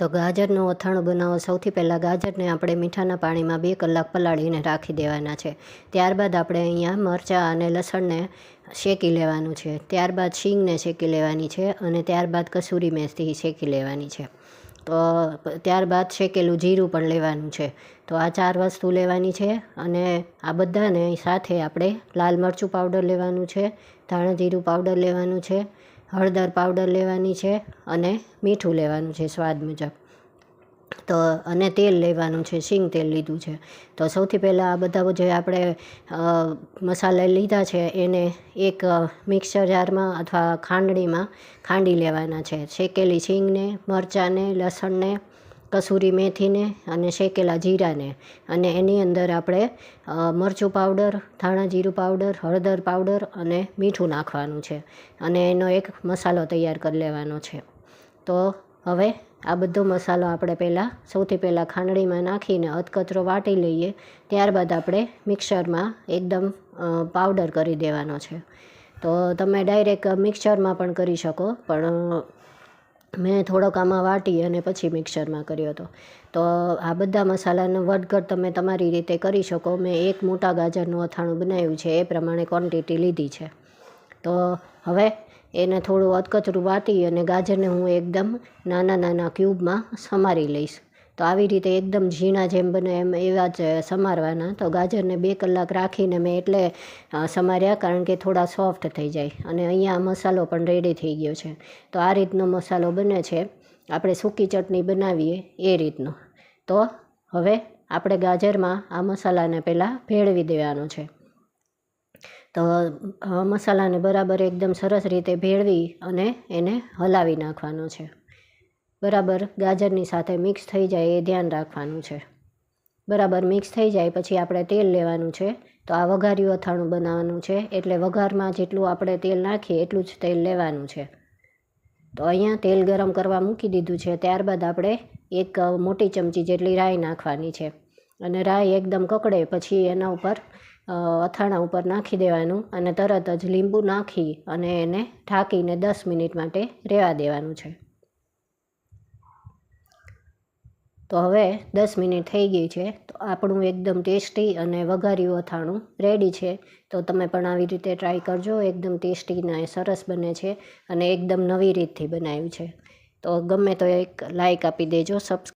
તો ગાજરનું અથાણું બનાવો સૌથી પહેલાં ગાજરને આપણે મીઠાના પાણીમાં 2 કલાક પલાળીને રાખી દેવાના છે. ત્યારબાદ આપણે અહીંયા મરચાં અને લસણને શેકી લેવાનું છે. ત્યારબાદ શીંગને શેકી લેવાની છે અને ત્યારબાદ કસૂરી મેથી શેકી લેવાની છે. તો ત્યારબાદ શેકેલું જીરું પણ લેવાનું છે. તો આ 4 વસ્તુ લેવાની છે અને આ બધાને સાથે આપણે લાલ મરચું પાવડર લેવાનું છે, ધાણા જીરું પાવડર લેવાનું છે, હળદર પાવડર લેવાની છે અને મીઠું લેવાનું છે સ્વાદ મુજબ. તો અને તેલ લેવાનું છે, શીંગ તેલ લીધું છે. તો સૌથી પહેલાં આ બધા જે આપણે મસાલા લીધા છે એને એક મિક્સર જારમાં અથવા ખાંડણીમાં ખાંડી લેવાના છે. શેકેલી શીંગને, મરચાંને, લસણને, કસૂરી મેથીને અને શેકેલા જીરાને, અને એની અંદર આપણે મરચું પાવડર, ધાણા જીરું પાવડર, હળદર પાવડર અને મીઠું નાખવાનું છે અને એનો એક મસાલો તૈયાર કરી લેવાનો છે. તો હવે આ બધો મસાલો આપણે સૌથી પહેલાં ખાંડણીમાં નાખીને અધકચરો વાટી લઈએ. ત્યારબાદ આપણે મિક્સરમાં એકદમ પાવડર કરી દેવાનો છે. તો તમે ડાયરેક્ટ મિક્સરમાં પણ કરી શકો, પણ મેં થોડોક આમાં વાટી અને પછી મિક્સરમાં કર્યો હતો. તો આ બધા મસાલાનો વધઘટ તમે તમારી રીતે કરી શકો. મેં 1 મોટા ગાજરનું અથાણું બનાવ્યું છે, એ પ્રમાણે ક્વોન્ટિટી લીધી છે. તો હવે એને થોડું અધકચરું વાટી અને ગાજરને હું એકદમ નાના નાના ક્યુબમાં સમારી લઈશ. તો આવી રીતે એકદમ ઝીણા જેમ બને એમ એવા જ સમારવાના. તો ગાજરને 2 કલાક રાખીને મેં એટલે સમાર્યા, કારણ કે થોડા સોફ્ટ થઈ જાય. અને અહીંયા મસાલો પણ રેડી થઈ ગયો છે. તો આ રીતનો મસાલો બને છે, આપણે સૂકી ચટણી બનાવીએ એ રીતનો. તો હવે આપણે ગાજરમાં આ મસાલાને પહેલાં ભેળવી દેવાનો છે. તો મસાલાને બરાબર એકદમ સરસ રીતે ભેળવી અને એને હલાવી નાખવાનો છે. બરાબર ગાજરની સાથે મિક્સ થઈ જાય એ ધ્યાન રાખવાનું છે. બરાબર મિક્સ થઈ જાય પછી આપણે તેલ લેવાનું છે. તો આ વઘાર્યું અથાણું બનાવવાનું છે, એટલે વઘારમાં જેટલું આપણે તેલ નાખીએ એટલું જ તેલ લેવાનું છે. તો અહીંયા તેલ ગરમ કરવા મૂકી દીધું છે. ત્યારબાદ આપણે 1 મોટી ચમચી જેટલી રાઈ નાખવાની છે અને રાઈ એકદમ કકડે પછી એના ઉપર અથાણા ઉપર નાખી દેવાનું અને તરત જ લીંબુ નાખી અને એને ઢાંકીને 10 મિનિટ માટે રહેવા દેવાનું છે. તો હવે 10 મિનિટ થઈ ગઈ છે. તો આપણું એકદમ ટેસ્ટી અને વઘાર્યું અથાણું રેડી છે. તો તમે પણ આવી રીતે ટ્રાય કરજો. એકદમ ટેસ્ટી અને સરસ બને છે અને એકદમ નવી રીતથી બનાવ્યું છે. તો ગમે તો એક લાઈક આપી દેજો.